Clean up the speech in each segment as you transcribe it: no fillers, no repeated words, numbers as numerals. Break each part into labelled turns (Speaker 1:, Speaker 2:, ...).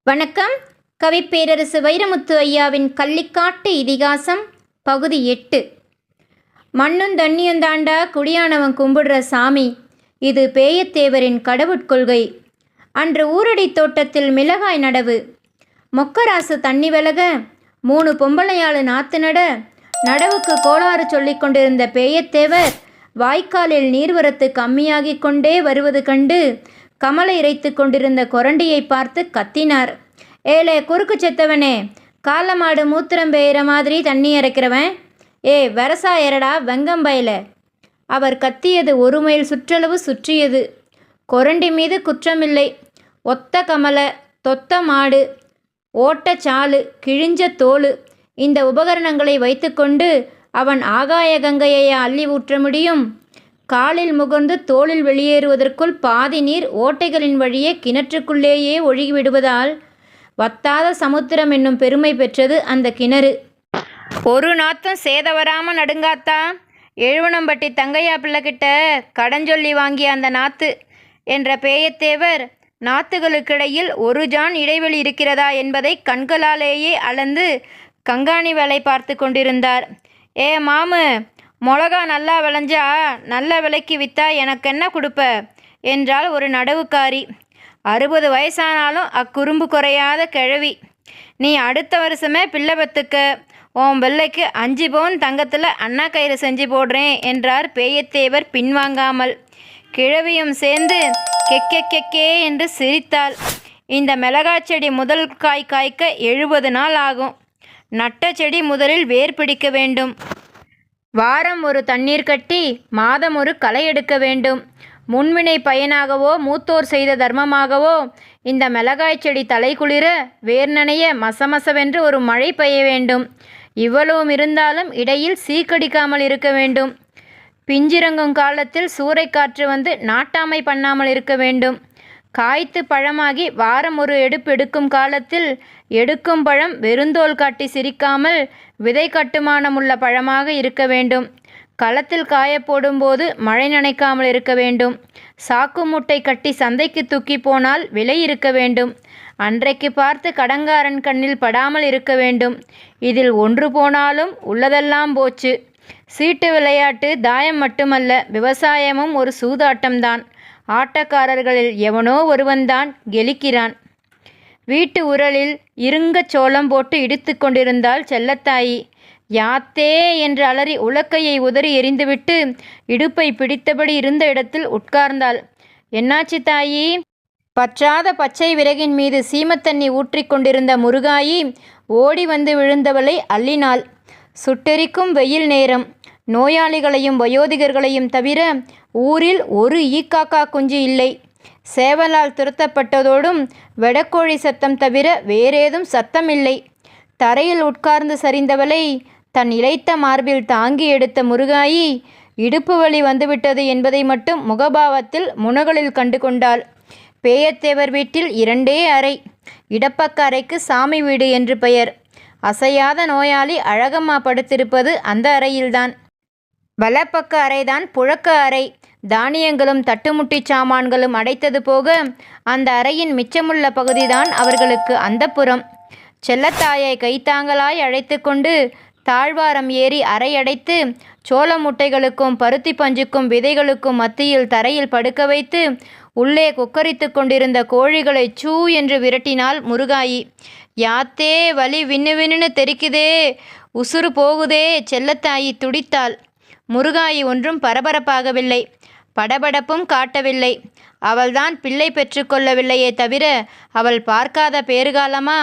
Speaker 1: வணக்கம். கவிப்பேரரசு வைரமுத்து ஐயாவின் கள்ளிக்காட்டு இதிகாசம் பகுதி 8. மண்ணும் தண்ணியும் தாண்டா குடியானவன் கும்பிடுற சாமி, இது பேயத்தேவரின் கடவுட்கொள்கை. அன்று ஊரடி தோட்டத்தில் மிளகாய் நடவு. மொக்கராசு தண்ணி விலக 3 பொம்பளையாளு நாத்து நடவுக்கு கோளாறு சொல்லிக் கொண்டிருந்த பேயத்தேவர் வாய்க்காலில் நீர்வரத்து கம்மியாகிக் கொண்டே வருவது கண்டு கமலை இறைத்து கொண்டிருந்த கொரண்டியை பார்த்து கத்தினார். ஏலே குறுக்கு செத்தவனே, காலமாடு மூத்திரம் பெய்கிற மாதிரி தண்ணி இறைக்கிறவன், விவசாயரடா வெங்கம்பயில. அவர் கத்தியது 1 மைல் சுற்றளவு சுற்றியது. கொரண்டி மீது குற்றமில்லை. ஒத்த கமலை, தொத்த மாடு, ஓட்டச்சாலு, கிழிஞ்ச தோல், இந்த உபகரணங்களை வைத்துக்கொண்டு அவன் ஆகாய கங்கையை அள்ளி ஊற்ற முடியும்? காலில் முகர்ந்து தோளில் வெளியேறுவதற்குள் பாதி நீர் ஓட்டைகளின் வழியே கிணற்றுக்குள்ளேயே ஒழுகிவிடுவதால் வத்தாத சமுத்திரம் என்னும் பெருமை பெற்றது அந்த கிணறு. ஒரு நாத்தம் சேதவராம நடுங்காத்தா, எழுவனம்பட்டி தங்கையா பிள்ளைகிட்ட கடஞ்சொல்லி வாங்கிய அந்த நாத்து என்ற பேயத்தேவர் நாத்துகளுக்கிடையில் 1 ஜான் இடைவெளி இருக்கிறதா என்பதை கண்களாலேயே அளந்து கங்காணி வேலை பார்த்து கொண்டிருந்தார். மாமு, மிளகா நல்லா விளைஞ்சா நல்ல விலைக்கு விற்றா எனக்கு என்ன கொடுப்ப என்றாள் ஒரு நடவுக்காரி. 60 வயசானாலும் அக்குறும்பு குறையாத கிழவி. நீ அடுத்த வருஷமே பிள்ளை பெத்துக்க, உன் பிள்ளைக்கு 5 பவுன் தங்கத்தில் அண்ணா கயிறு செஞ்சு போடுறேன் என்றார் பேயத்தேவர் பின்வாங்காமல். கிழவியும் சேர்ந்து கெக்கே என்று சிரித்தாள். இந்த மிளகாய் செடி முதல் காய் காய்க்க 70 நாள் ஆகும். நட்ட செடி முதலில் வேர் பிடிக்க வேண்டும். வாரம் ஒரு தண்ணீர் கட்டி மாதம் ஒரு களை எடுக்க வேண்டும். முன்வினை பயனாகவோ மூத்தோர் செய்த தர்மமாகவோ இந்த மிளகாய் செடி தலை குளிர வேர் நனைய மசமசவென்று ஒரு மழை பெய்ய வேண்டும். இவ்வளவும் இருந்தாலும் இடையில் சீக்கடிக்காமல் இருக்க வேண்டும். பிஞ்சிறங்கும் காலத்தில் சூறைக்காற்று வந்து நாட்டாமை பண்ணாமல் இருக்க வேண்டும். காய்த்து பழமாகி வாரம் ஒரு எடுப்பு எடுக்கும் காலத்தில் எடுக்கும் பழம் வெறுந்தோல் காட்டி சிரிக்காமல் விதை கட்டுமானமுள்ள பழமாக இருக்க வேண்டும். களத்தில் காயப்போடும்போது மழை நனைக்காமல் இருக்க வேண்டும். சாக்கு மூட்டை கட்டி சந்தைக்கு தூக்கி போனால் விலை இருக்க வேண்டும். அன்றைக்கு பார்த்து கடங்காரன் கண்ணில் படாமல் இருக்க வேண்டும். இதில் ஒன்று போனாலும் உள்ளதெல்லாம் போச்சு. சீட்டு விளையாட்டு தாயம் மட்டுமல்ல, விவசாயமும் ஒரு சூதாட்டம்தான். ஆட்டக்காரர்களில் எவனோ ஒருவன்தான் கெலிக்கிறான். வீட்டு உரலில் இருங்க சோளம் போட்டு இடித்து கொண்டிருந்தாள் செல்லத்தாயி. யாத்தே என்று அலறி உலக்கையை உதறி எறிந்துவிட்டு இடுப்பை பிடித்தபடி இருந்த இடத்தில் உட்கார்ந்தாள். என்னாச்சு தாயி? பற்றாத பச்சை விறகின் மீது சீமத்தண்ணி ஊற்றிக் கொண்டிருந்த முருகாயி ஓடி வந்து விழுந்தவளை அள்ளினாள். சுட்டெரிக்கும் வெயில் நேரம். நோயாளிகளையும் வயோதிகர்களையும் தவிர ஊரில் ஒரு ஈக்காக்கா குஞ்சு இல்லை. சேவலால் துரத்தப்பட்டதோடும் வெடக்கோழி சத்தம் தவிர வேறேதும் சத்தமில்லை. தரையில் உட்கார்ந்து சரிந்தவளை தன் இளைத்த மார்பில் தாங்கி எடுத்த முருகாயி இடுப்பு வலி வந்துவிட்டது என்பதை மட்டும் முகபாவத்தில் முனகளில் கண்டு கொண்டாள். பேயத்தேவர் வீட்டில் 2 அறை. இடப்பக்க அறைக்கு சாமி வீடு என்று பெயர். அசையாத நோயாளி அழகம்மா படுத்திருப்பது அந்த அறையில்தான். வலப்பக்க அறைதான் புழக்க அறை. தானியங்களும் தட்டுமுட்டி சாமான்களும் அடைத்தது போக அந்த அறையின் மிச்சமுள்ள பகுதிதான் அவர்களுக்கு அந்தப்புறம். செல்லத்தாயை கைத்தாங்களாய் அழைத்து கொண்டு தாழ்வாரம் ஏறி அறை அடைத்து சோள முட்டைகளுக்கும் பருத்தி பஞ்சுக்கும் விதைகளுக்கும் மத்தியில் தரையில் படுக்க வைத்து உள்ளே கொக்கரித்து கொண்டிருந்த கோழிகளை சூ என்று விரட்டினாள் முருகாயி. யாத்தே, வலி விண்ணு தெரிக்குதே, உசுறு போகுதே. செல்லத்தாயி துடித்தாள். முருகாயி ஒன்றும் பரபரப்பாகவில்லை, படபடப்பும் காட்டவில்லை. அவள்தான் பிள்ளை பெற்றுக்கொள்ளவில்லையே தவிர அவள் பார்க்காத பேறுகாலமா?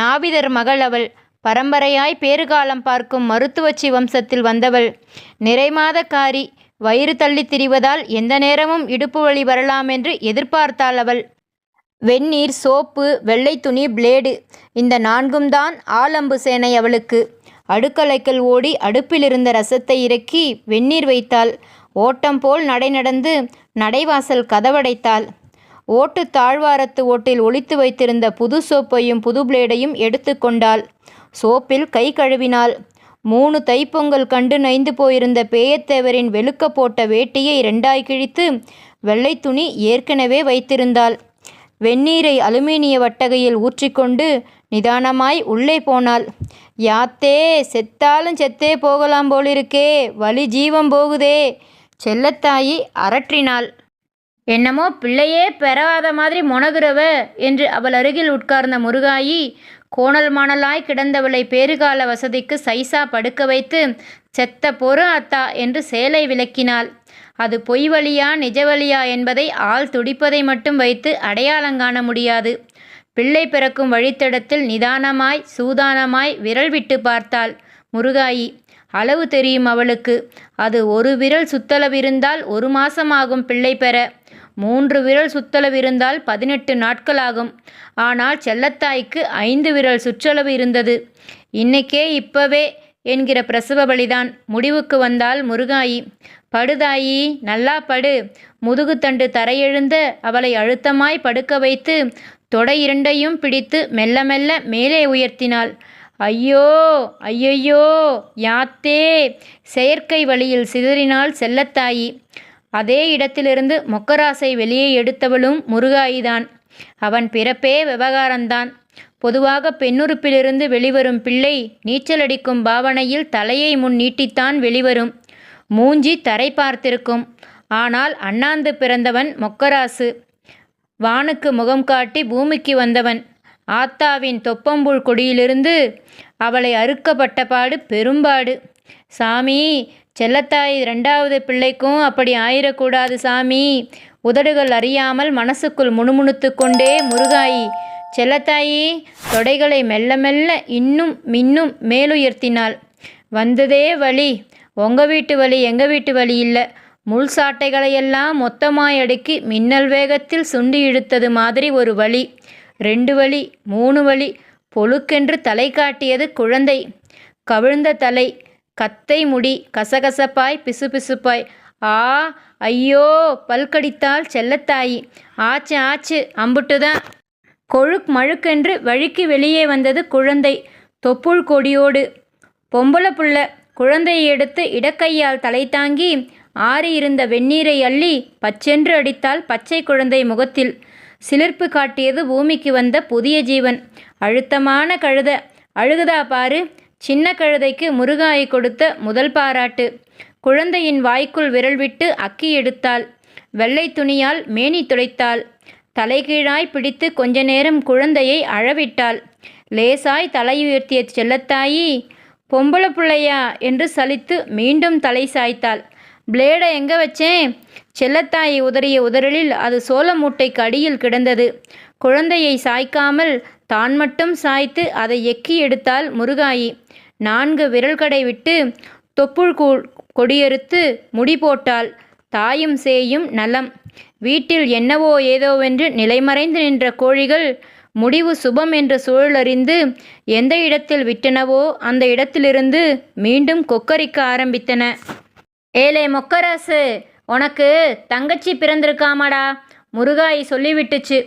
Speaker 1: நாவிதர் மகள் அவள். பரம்பரையாய் பேறுகாலம் பார்க்கும் மருத்துவச்சி வம்சத்தில் வந்தவள். நிறைமாதக்காரி. வயிறு தள்ளி திரிவதால் எந்த நேரமும் இடுப்பு வலி வரலாம் என்று எதிர்பார்த்தாள் அவள். வெந்நீர், சோப்பு, வெள்ளை துணி, பிளேடு, இந்த 4ம் தான் ஆலம்பு சேனை அவளுக்கு. அடுக்கலைக்கல் ஓடி அடுப்பிலிருந்த ரசத்தை இறக்கி வெந்நீர் வைத்தாள். ஓட்டம் போல் நடை நடந்து நடைவாசல் கதவடைத்தாள். ஓட்டு தாழ்வாரத்து ஓட்டில் ஒளித்து வைத்திருந்த புது சோப்பையும் புது பிளேடையும் எடுத்து கொண்டாள். சோப்பில் கை கழுவினாள். 3 தைப்பொங்கல் கண்டு நைந்து போயிருந்த பேயத்தேவரின் வெளுக்க போட்ட வேட்டியை 2ஆய் கிழித்து வெள்ளை துணி ஏற்கனவே வைத்திருந்தாள். வெந்நீரை அலுமினிய வட்டகையில் ஊற்றிக்கொண்டு நிதானமாய் உள்ளே போனாள். யாத்தே, செத்தாலும் செத்தே போகலாம் போலிருக்கே, வலி ஜீவம் போகுதே. செல்லத்தாயி அரற்றினாள். என்னமோ பிள்ளையே பெறாத மாதிரி மொனகுறவ என்று அவள் அருகில் உட்கார்ந்த முருகாயி கோணல் மாணலாய் கிடந்தவளை பேறுகால வசதிக்கு சைசா படுக்க வைத்து செத்த பொறு அத்தா என்று சேலை விளக்கினாள். அது பொய் வழியா நிஜ வழியா என்பதை ஆள் துடிப்பதை மட்டும் வைத்து அடையாளங்காண முடியாது. பிள்ளை பிறக்கும் வழித்தடத்தில் நிதானமாய் சூதானமாய் விரல் விட்டு பார்த்தாள் முருகாயி. அளவு தெரியும் அவளுக்கு. அது ஒரு விரல் சுத்தளவிருந்தால் 1 மாசமாகும் பிள்ளை பெற. 3 விரல் சுற்றளவிருந்தால் 18 நாட்களாகும். ஆனால் செல்லத்தாய்க்கு 5 விரல் சுற்றளவு இருந்தது. இன்னைக்கே இப்பவே என்கிற பிரசவ வழிதான். முடிவுக்கு வந்தாள் முருகாயி. படுதாயி, நல்லா படு. முதுகுத்தண்டு தரையெழுந்த அவளை அழுத்தமாய் படுக்க வைத்து தொடை 2ஐயும் பிடித்து மெல்ல மெல்ல மேலே உயர்த்தினாள். ஐயோ ஐயையோ, யாத்தே. செயற்கை வழியில் சிதறினாள் செல்லத்தாயி. அதே இடத்திலிருந்து மொக்கராசை வெளியே எடுத்தவளும் முருகாயிதான். அவன் பிறப்பே விவகாரந்தான். பொதுவாக பெண்ணுறுப்பிலிருந்து வெளிவரும் பிள்ளை நீச்சலடிக்கும் பாவனையில் தலையை முன் நீட்டித்தான் வெளிவரும். மூஞ்சி தரை பார்த்திருக்கும். ஆனால் அண்ணாந்து பிறந்தவன் மொக்கராசு. வானுக்கு முகம் காட்டி பூமிக்கு வந்தவன். ஆத்தாவின் தொப்பம்புல் கொடியிலிருந்து அவளை அறுக்கப்பட்ட பாடு பெரும்பாடு. சாமி, செல்லத்தாய் 2வது பிள்ளைக்கும் அப்படி ஆயிரக்கூடாது சாமி. உதடுகள் அறியாமல் மனசுக்குள் முணுமுணுத்து கொண்டே முருகாயி. செல்லத்தாயி தொடைகளை மெல்ல மெல்ல இன்னும் மின்னும் மேலுயர்த்தினாள். வந்ததே வலி. உங்க வீட்டு வலி எங்க வீட்டு வலி இல்லை. முள் சாட்டைகளையெல்லாம் மொத்தமாய் அடுக்கி மின்னல் வேகத்தில் சுண்டி இழுத்தது மாதிரி ஒரு வலி. 2 வலி, 3 வலி. பொழுக்கென்று தலை காட்டியது குழந்தை. கவிழ்ந்த தலை, கத்தை முடி, கசகசப்பாய் பிசுபிசுப்பாய். ஆ, ஐயோ, பல்கடித்தாள் செல்லத்தாயி. ஆச்சு ஆச்சு, அம்புட்டுதான். கொழுக் மழுக்கென்று வழிக்கு வெளியே வந்தது குழந்தை, தொப்புள் கொடியோடு. பொம்பளை புள்ள. குழந்தையை எடுத்து இடக்கையால் தலை தாங்கி ஆறியிருந்த வெந்நீரை அள்ளி பச்சென்று அடித்தாள் பச்சை குழந்தை முகத்தில். சிலிர்ப்பு காட்டியது பூமிக்கு வந்த புதிய ஜீவன். அழுத்தமான கழுத. அழுகுதா பாரு. சின்ன கழுதைக்கு முருகாயி கொடுத்த முதல் பாராட்டு. குழந்தையின் வாய்க்குள் விரல் விட்டு அக்கி எடுத்தாள். வெள்ளை துணியால் மேனி துடைத்தாள். தலைகீழாய் பிடித்து கொஞ்ச நேரம் குழந்தையை அழவிட்டாள். லேசாய் தலையுயர்த்திய செல்லத்தாயி, பொம்பளை பிள்ளையா என்று சலித்து மீண்டும் தலை சாய்த்தாள். பிளேடை எங்க வச்சேன்? செல்லத்தாயை உதறிய உதறலில் அது சோள மூட்டைக்கு அடியில் கிடந்தது. குழந்தையை சாய்க்காமல் தான் மட்டும் சாய்த்து அதை எக்கி எடுத்தாள் முருகாயி. 4 விரல்கடை விட்டு தொப்புள் கொடியறுத்து முடி போட்டாள். தாயும் சேயும் நலம். வீட்டில் என்னவோ ஏதோவென்று நிலைமறைந்து நின்ற கோழிகள் முடிவு சுபம் என்ற சூழலறிந்து எந்த இடத்தில் விட்டனவோ அந்த இடத்திலிருந்து மீண்டும் கொக்கரிக்க ஆரம்பித்தன. ஏலே மொக்கராசு, உனக்கு தங்கச்சி பிறந்திருக்காமாடா, முருகாயி சொல்லிவிட்டுச்சு.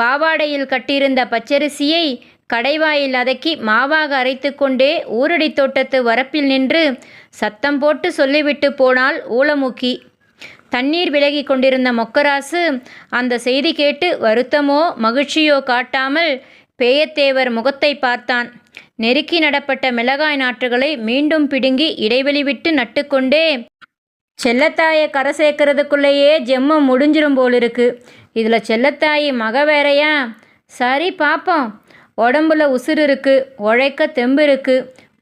Speaker 1: பாவாடையில் கட்டியிருந்த பச்சரிசியை கடைவாயில் அதக்கி மாவாக அரைத்து கொண்டே ஊரடி தோட்டத்து வரப்பில் நின்று சத்தம் போட்டு சொல்லிவிட்டு போனாள் ஊளமுக்கி. தண்ணீர் விலகி கொண்டிருந்த மொக்கராசு அந்த செய்தி கேட்டு வருத்தமோ மகிழ்ச்சியோ காட்டாமல் பேயத்தேவர் முகத்தை பார்த்தான். நெருக்கி நடப்பட்ட மிளகாய் நாற்றுகளை மீண்டும் பிடுங்கி இடைவெளி விட்டு நட்டுக்கொண்டே, செல்லத்தாயை கரை சேர்க்கறதுக்குள்ளேயே ஜெம்மம் முடிஞ்சிரும் போலிருக்கு. இதில் செல்லத்தாயி மக வேறையா? சரி பார்ப்போம். உடம்புல உசுறு இருக்கு, உழைக்க தெம்பு இருக்கு,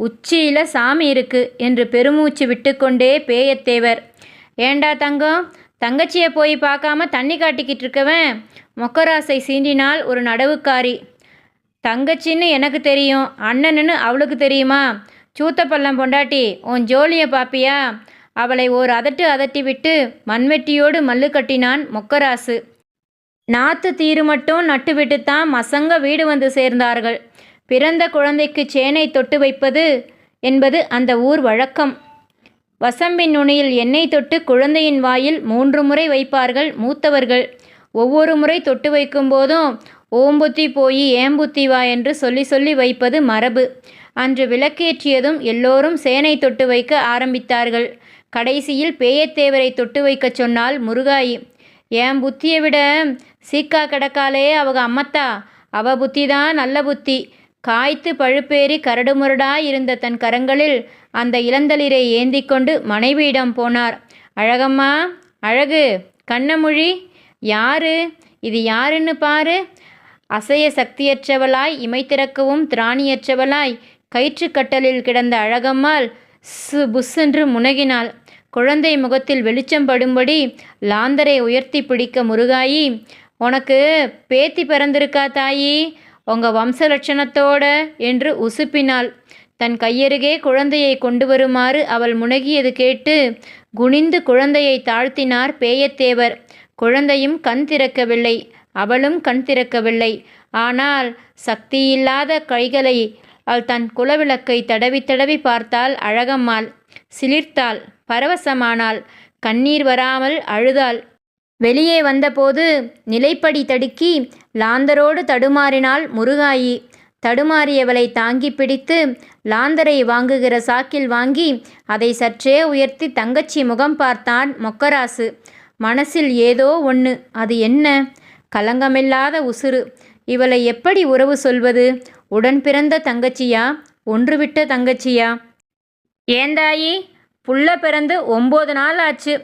Speaker 1: உச்சியில் சாமி இருக்கு என்று பெருமூச்சு விட்டுக்கொண்டே பேயத்தேவர். ஏண்டா தங்கம், தங்கச்சியை போய் பார்க்காம தண்ணி காட்டிக்கிட்டு இருக்கவன்? மொக்கராசை சீண்டினாள் ஒரு நடவுக்காரி. தங்கச்சின்னு எனக்கு தெரியும், அண்ணனுன்னு அவளுக்கு தெரியுமா? சூத்தப்பள்ளம் பொண்டாட்டி, உன் ஜோலியை பாப்பியா? அவளை ஓர் அதட்டி விட்டு மண்வெட்டியோடு மல்லு கட்டினான் மொக்கராசு. நாற்று தீரு மட்டும் நட்டுவிட்டுத்தான் மசங்க வீடு வந்து சேர்ந்தார்கள். பிறந்த குழந்தைக்கு சேனை தொட்டு வைப்பது என்பது அந்த ஊர் வழக்கம். வசம்பின் நுனியில் எண்ணெய் தொட்டு குழந்தையின் வாயில் 3 முறை வைப்பார்கள் மூத்தவர்கள். ஒவ்வொரு முறை தொட்டு வைக்கும் போதும் ஓம்புத்தி போய் ஏம்புத்தி வா என்று சொல்லி சொல்லி வைப்பது மரபு. அன்று விளக்கேற்றியதும் எல்லோரும் சேனை தொட்டு வைக்க ஆரம்பித்தார்கள். கடைசியில் பேயத்தேவரை தொட்டு வைக்கச் சொன்னால் முருகாயி. என் புத்தியை விட சீக்கா கிடக்காளே அவங்க அம்மத்தா, அவ புத்தி தான் நல்ல புத்தி. காய்த்து பழுப்பேறி கரடுமுரடாய் இருந்த தன் கரங்களில் அந்த இளந்தளிரை ஏந்தி கொண்டு மனைவியிடம் போனார். அழகம்மா, அழகு, கண்ணமொழி, யாரு இது, யாருன்னு பாரு. அசைய சக்தியற்றவளாய், இமைத்திறக்கவும் திராணியற்றவளாய் கயிற்றுக்கட்டலில் கிடந்த அழகம்மாள் புஸ்ஸென்று முனகினாள். குழந்தை முகத்தில் வெளிச்சம் படும்படி லாந்தரை உயர்த்தி பிடிக்க முருகாயி, உனக்கு பேத்தி பிறந்திருக்கா தாயி, உங்க வம்ச லட்சணத்தோட என்று உசுப்பினாள். தன் கையருகே குழந்தையை கொண்டு வருமாறு அவள் முனகியது கேட்டு குனிந்து குழந்தையை தாழ்த்தினார் பேயத்தேவர். குழந்தையும் கண் திறக்கவில்லை, அவளும் கண் திறக்கவில்லை. ஆனால் சக்தியில்லாத கைகளை அவள் தன் குலவிளக்கை தடவி தடவி பார்த்தாள் அழகம்மாள். சிலிர்த்தாள், பரவசமானாள், கண்ணீர் வராமல் அழுதாள். வெளியே வந்தபோது நிலைப்படி தடுக்கி லாந்தரோடு தடுமாறினாள் முருகாயி. தடுமாறியவளை தாங்கி பிடித்து லாந்தரை வாங்குகிற சாக்கில் வாங்கி அதை சற்றே உயர்த்தி தங்கச்சி முகம் பார்த்தான் மொக்கராசு. மனசில் ஏதோ ஒன்று, அது என்ன? கலங்கமில்லாத உசுறு. இவளை எப்படி உறவு சொல்வது? உடன் பிறந்த தங்கச்சியா, ஒன்றுவிட்ட தங்கச்சியா? ஏந்தாயி, புள்ள பிறந்து 9 நாள் ஆச்சு.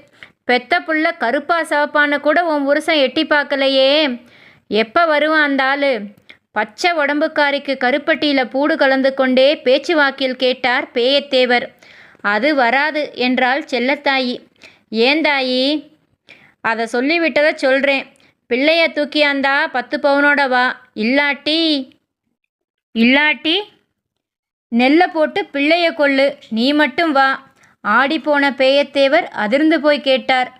Speaker 1: பெத்த புள்ள கருப்பா சவப்பான்னு கூட உன் புருஷன் எட்டி பார்க்கலையே. எப்போ வருவான் அந்த ஆளு? பச்சை உடம்புக்காரிக்கு கருப்பட்டியில் பூடு கலந்து கொண்டே பேச்சு வாக்கில் கேட்டார் பேயத்தேவர். அது வராது என்றாள் செல்லத்தாயி. ஏந்தாயி, அதை சொல்லிவிட்டதை சொல்கிறேன். பிள்ளைய தூக்கியாந்தா 10 பவுனோட வா, இல்லாட்டி நெல்லை போட்டு பிள்ளைய கொள்ளு, நீ மட்டும் வா. ஆடிப்போன பேயத்தேவர் அதிர்ந்து போய் கேட்டார்.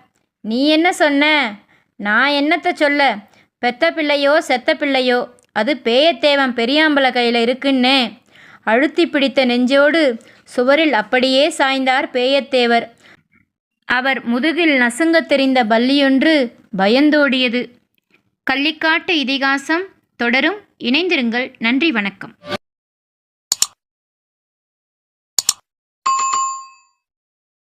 Speaker 1: நீ என்ன சொன்ன? நான் என்னத்தை சொல்ல? பெத்த பிள்ளையோ செத்த பிள்ளையோ, அது பேயத்தேவன் பெரியாம்பளை கையில் இருக்குன்னே. அழுத்தி பிடித்த நெஞ்சோடு சுவரில் அப்படியே சாய்ந்தார் பேயத்தேவர். அவர் முதுகில் நசுங்கத் தெரிந்த பல்லியொன்று பயந்தோடியது. கள்ளிக்காட்டு இதிகாசம் தொடரும். இணைந்திருங்கள். நன்றி, வணக்கம்.